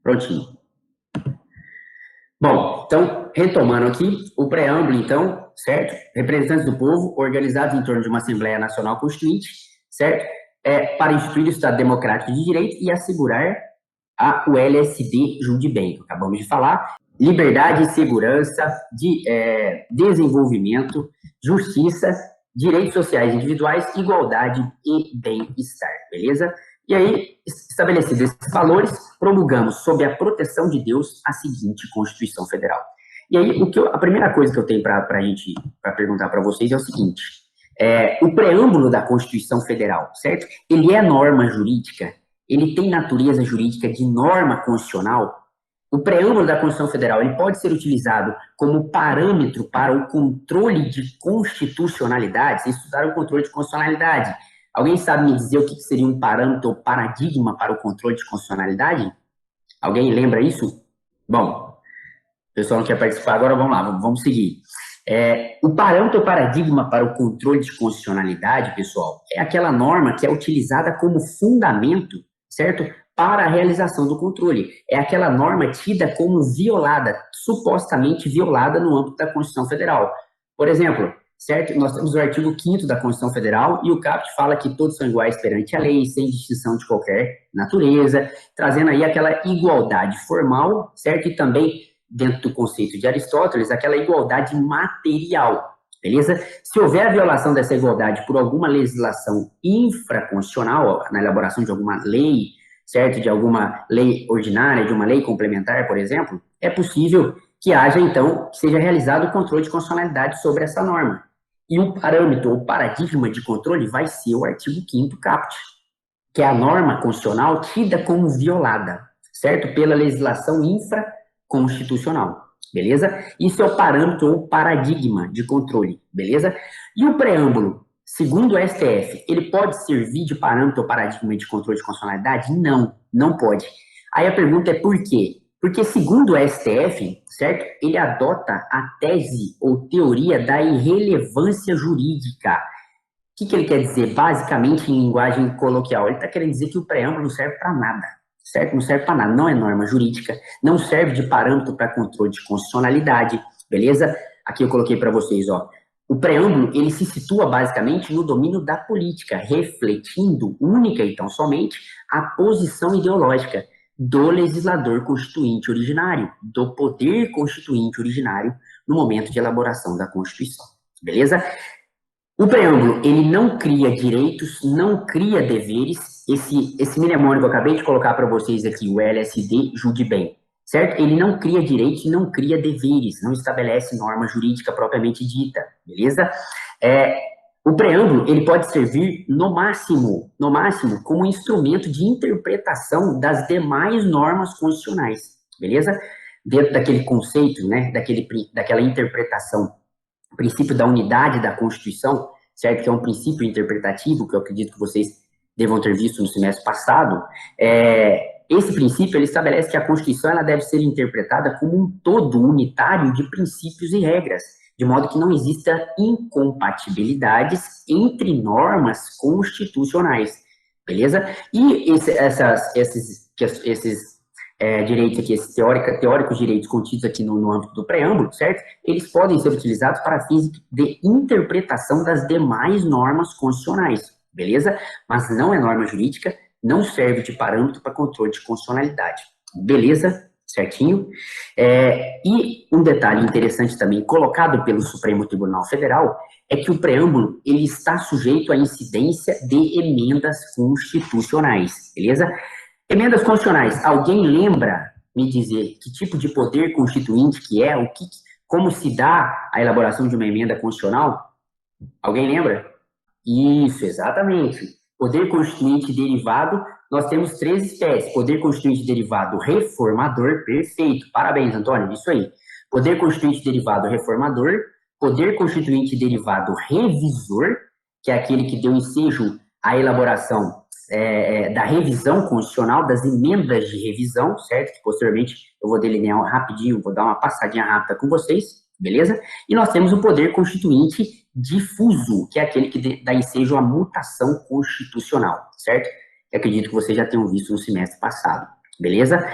Prontinho. Bom, então, retomando aqui, o preâmbulo, então, certo? Representantes do povo, organizados em torno de uma Assembleia Nacional Constituinte, certo? Para instituir o Estado Democrático de Direito e assegurar o LSD Jude bem, que acabamos de falar, liberdade, segurança, desenvolvimento, justiça, direitos sociais individuais, igualdade e bem-estar, beleza? E aí, estabelecidos esses valores, promulgamos, sob a proteção de Deus, a seguinte Constituição Federal. E aí, a primeira coisa que eu tenho para perguntar para vocês é o seguinte: o preâmbulo da Constituição Federal, certo? Ele é norma jurídica, ele tem natureza jurídica de norma constitucional. O preâmbulo da Constituição Federal ele pode ser utilizado como parâmetro para o controle de constitucionalidade. Vocês estudaram o controle de constitucionalidade. Alguém sabe me dizer o que seria um parâmetro ou paradigma para o controle de constitucionalidade? Alguém lembra isso? Bom, o pessoal não quer participar, agora vamos lá, vamos seguir. O parâmetro ou paradigma para o controle de constitucionalidade, pessoal, é aquela norma que é utilizada como fundamento, certo? Para a realização do controle. É aquela norma tida como violada, supostamente violada no âmbito da Constituição Federal. Por exemplo, certo? Nós temos o artigo 5º da Constituição Federal e o caput fala que todos são iguais perante a lei, sem distinção de qualquer natureza, trazendo aí aquela igualdade formal, certo? E também, dentro do conceito de Aristóteles, aquela igualdade material, beleza? Se houver a violação dessa igualdade por alguma legislação infraconstitucional, na elaboração de alguma lei, certo? De alguma lei ordinária, de uma lei complementar, por exemplo, é possível que haja, então, que seja realizado o controle de constitucionalidade sobre essa norma. E o parâmetro ou paradigma de controle vai ser o artigo 5º caput, que é a norma constitucional tida como violada, certo? Pela legislação infraconstitucional, beleza? Isso é o parâmetro ou paradigma de controle, beleza? E o preâmbulo, segundo o STF, ele pode servir de parâmetro ou paradigma de controle de constitucionalidade? Não, não pode. Aí a pergunta é por quê? Porque, segundo o STF, certo, ele adota a tese ou teoria da irrelevância jurídica. O que ele quer dizer? Basicamente, em linguagem coloquial, ele está querendo dizer que o preâmbulo não serve para nada, certo? Não serve para nada, não é norma jurídica, não serve de parâmetro para controle de constitucionalidade, beleza? Aqui eu coloquei para vocês, ó. O preâmbulo, ele se situa basicamente no domínio da política, refletindo única e tão somente a posição ideológica do legislador constituinte originário, do poder constituinte originário no momento de elaboração da Constituição, beleza? O preâmbulo, ele não cria direitos, não cria deveres. Esse mnemônico que eu acabei de colocar para vocês aqui, o LSD, julgue bem, certo? Ele não cria direitos e não cria deveres, não estabelece norma jurídica propriamente dita, beleza? O preâmbulo, ele pode servir, no máximo, como instrumento de interpretação das demais normas constitucionais, beleza? Dentro daquele conceito, né, daquela interpretação, o princípio da unidade da Constituição, certo? Que é um princípio interpretativo, que eu acredito que vocês devam ter visto no semestre passado. Esse princípio, ele estabelece que a Constituição ela deve ser interpretada como um todo unitário de princípios e regras, de modo que não exista incompatibilidades entre normas constitucionais, beleza? E esses direitos aqui, esses teóricos direitos contidos aqui no âmbito do preâmbulo, certo? Eles podem ser utilizados para fins de interpretação das demais normas constitucionais, beleza? Mas não é norma jurídica, não serve de parâmetro para controle de constitucionalidade, beleza? Certinho? E um detalhe interessante também, colocado pelo Supremo Tribunal Federal, é que o preâmbulo, ele está sujeito à incidência de emendas constitucionais, beleza? Emendas constitucionais, alguém lembra me dizer que tipo de poder constituinte que é, como se dá a elaboração de uma emenda constitucional? Alguém lembra? Isso, exatamente. Poder constituinte derivado, nós temos 3 espécies. Poder constituinte derivado reformador, perfeito. Parabéns, Antônio, isso aí. Poder constituinte derivado reformador, poder constituinte derivado revisor, que é aquele que deu ensejo à elaboração da revisão constitucional, das emendas de revisão, certo? Que posteriormente eu vou delinear rapidinho, vou dar uma passadinha rápida com vocês, beleza? E nós temos o poder constituinte difuso, que é aquele que dá ensejo à mutação constitucional, certo? Eu acredito que vocês já tenham visto no semestre passado, beleza?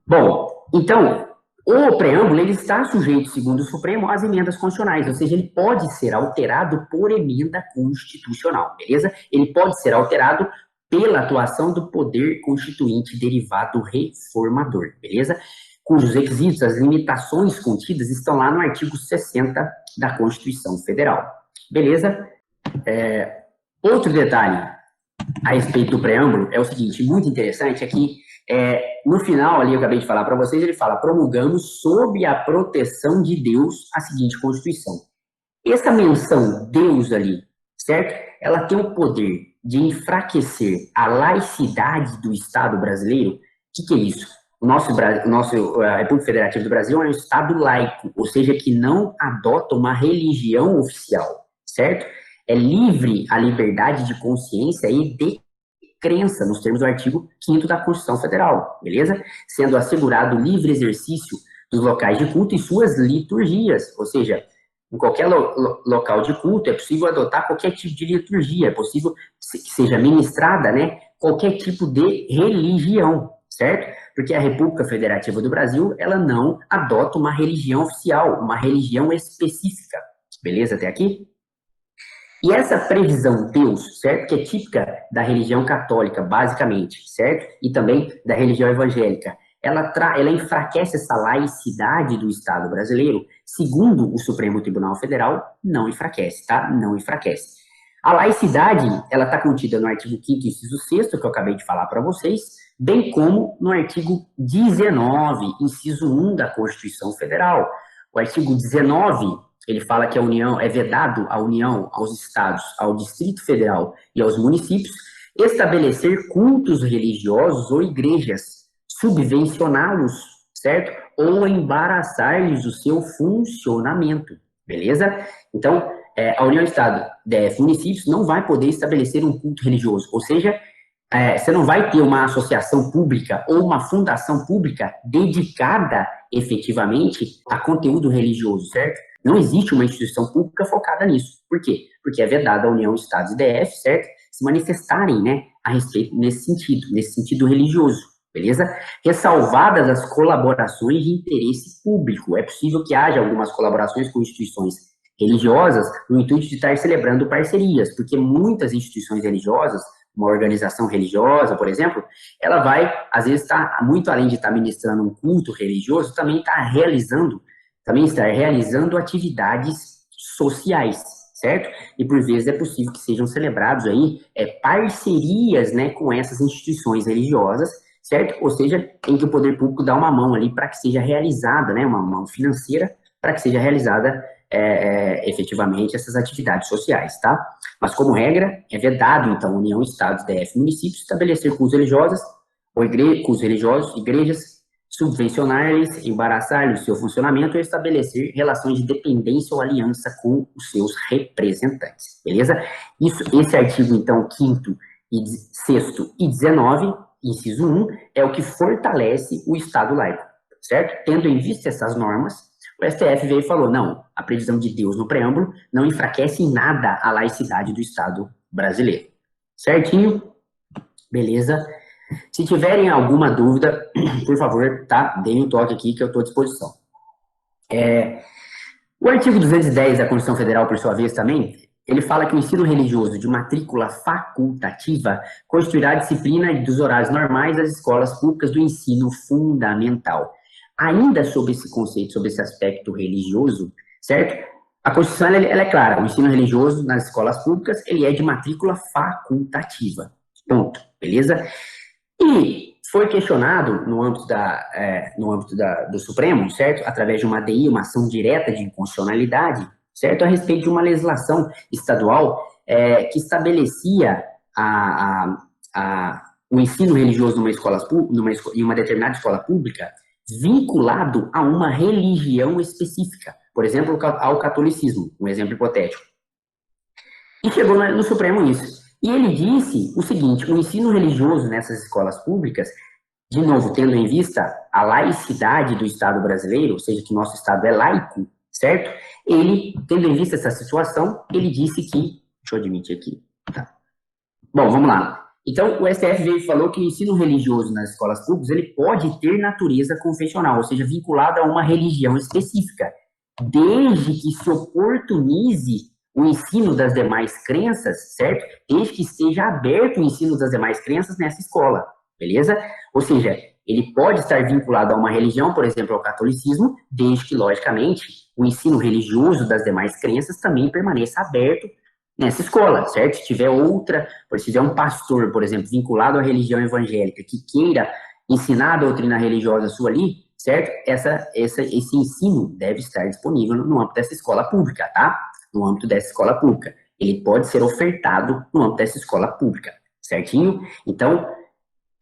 Bom, então, o preâmbulo ele está sujeito, segundo o Supremo, às emendas constitucionais, ou seja, ele pode ser alterado por emenda constitucional, beleza? Ele pode ser alterado pela atuação do poder constituinte derivado reformador, beleza? Cujos requisitos, as limitações contidas estão lá no artigo 60 da Constituição Federal, beleza? Outro detalhe a respeito do preâmbulo é o seguinte, muito interessante, é que no final ali, eu acabei de falar para vocês, ele fala, promulgamos sob a proteção de Deus a seguinte Constituição. Essa menção Deus ali, certo? Ela tem o poder de enfraquecer a laicidade do Estado brasileiro. O que é isso? A República Federativa do Brasil é um Estado laico, ou seja, que não adota uma religião oficial, certo? É livre a liberdade de consciência e de crença, nos termos do artigo 5º da Constituição Federal, beleza? Sendo assegurado o livre exercício dos locais de culto e suas liturgias, ou seja, em qualquer local de culto é possível adotar qualquer tipo de liturgia, é possível que seja ministrada, né, qualquer tipo de religião, certo? Porque a República Federativa do Brasil, ela não adota uma religião oficial, uma religião específica, beleza até aqui? E essa previsão Deus, certo? Que é típica da religião católica, basicamente, certo? E também da religião evangélica. Ela enfraquece essa laicidade do Estado brasileiro, segundo o Supremo Tribunal Federal, não enfraquece, tá? Não enfraquece. A laicidade, ela está contida no artigo 5º, inciso 6º, que eu acabei de falar para vocês, bem como no artigo 19, inciso 1 da Constituição Federal. O artigo 19 ele fala que a União é vedado à União, aos estados, ao Distrito Federal e aos municípios estabelecer cultos religiosos ou igrejas, subvencioná-los, certo? Ou embaraçar-lhes o seu funcionamento, beleza? Então, a União, Estado, DF, municípios não vai poder estabelecer um culto religioso, ou seja, você não vai ter uma associação pública ou uma fundação pública dedicada efetivamente a conteúdo religioso, certo? Não existe uma instituição pública focada nisso. Por quê? Porque é vedada a União, Estados e DF, certo? Se manifestarem, né, a respeito nesse sentido religioso, beleza? Ressalvadas as colaborações de interesse público. É possível que haja algumas colaborações com instituições religiosas no intuito de estar celebrando parcerias, porque muitas instituições religiosas, uma organização religiosa, por exemplo, ela vai, às vezes, muito além de estar ministrando um culto religioso, também está realizando atividades sociais, certo? E por vezes é possível que sejam celebrados aí parcerias, né, com essas instituições religiosas, certo? Ou seja, em que o poder público dá uma mão ali para que seja realizada, né, uma mão financeira para que seja realizada efetivamente essas atividades sociais, tá? Mas como regra, é vedado, então, União, Estados, DF, municípios, estabelecer cultos religiosos, igrejas, subvencionar-lhes, embaraçar-lhes o seu funcionamento e estabelecer relações de dependência ou aliança com os seus representantes, beleza? Esse artigo, então, 5º, 6º e 19, inciso 1, é o que fortalece o Estado laico, certo? Tendo em vista essas normas, o STF veio e falou, não, a previsão de Deus no preâmbulo não enfraquece em nada a laicidade do Estado brasileiro. Certinho? Beleza? Se tiverem alguma dúvida, por favor, tá? Deem um toque aqui que eu estou à disposição. O artigo 210 da Constituição Federal, por sua vez, também, ele fala que o ensino religioso de matrícula facultativa constituirá a disciplina dos horários normais das escolas públicas do ensino fundamental. Ainda sobre esse conceito, sobre esse aspecto religioso, certo? A Constituição, ela é clara, o ensino religioso nas escolas públicas, ele é de matrícula facultativa, ponto, beleza? E foi questionado no âmbito do Supremo, certo? Através de uma ADI, uma ação direta de inconstitucionalidade, certo? A respeito de uma legislação estadual que estabelecia o ensino religioso em uma determinada escola pública vinculado a uma religião específica, por exemplo, ao catolicismo, um exemplo hipotético. E chegou no Supremo isso. E ele disse o seguinte, o ensino religioso nessas escolas públicas, de novo, tendo em vista a laicidade do Estado brasileiro, ou seja, que nosso Estado é laico, certo? Ele, tendo em vista essa situação, ele disse que... Deixa eu admitir aqui. Tá. Bom, vamos lá. Então, o STF veio e falou que o ensino religioso nas escolas públicas, ele pode ter natureza confessional, ou seja, vinculado a uma religião específica, desde que se oportunize o ensino das demais crenças, certo? Desde que esteja aberto o ensino das demais crenças nessa escola, beleza? Ou seja, ele pode estar vinculado a uma religião, por exemplo, ao catolicismo, desde que, logicamente, o ensino religioso das demais crenças também permaneça aberto nessa escola, certo? Se tiver outra, se tiver um pastor, por exemplo, vinculado à religião evangélica, que queira ensinar a doutrina religiosa sua ali, certo? Esse ensino deve estar disponível no âmbito dessa escola pública, tá? No âmbito dessa escola pública. Ele pode ser ofertado no âmbito dessa escola pública, certinho? Então,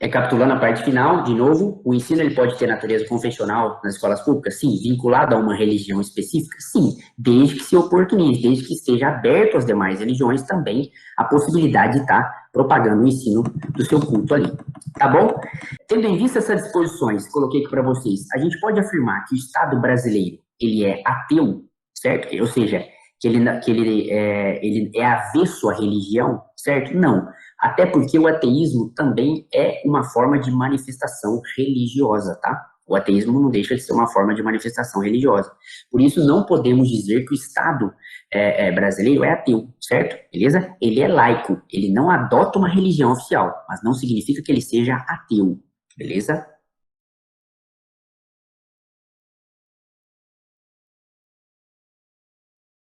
recapitulando a parte final, de novo, o ensino ele pode ter natureza confessional nas escolas públicas? Sim. Vinculado a uma religião específica? Sim. Desde que se oportunize, desde que esteja aberto às demais religiões também a possibilidade de estar propagando o ensino do seu culto ali. Tá bom? Tendo em vista essas disposições, coloquei aqui para vocês, a gente pode afirmar que o Estado brasileiro, ele é ateu, certo? Ou seja, que ele é avesso à religião, certo? Não. Até porque o ateísmo também é uma forma de manifestação religiosa, tá? O ateísmo não deixa de ser uma forma de manifestação religiosa. Por isso, não podemos dizer que o Estado brasileiro é ateu, certo? Beleza? Ele é laico, ele não adota uma religião oficial, mas não significa que ele seja ateu, beleza?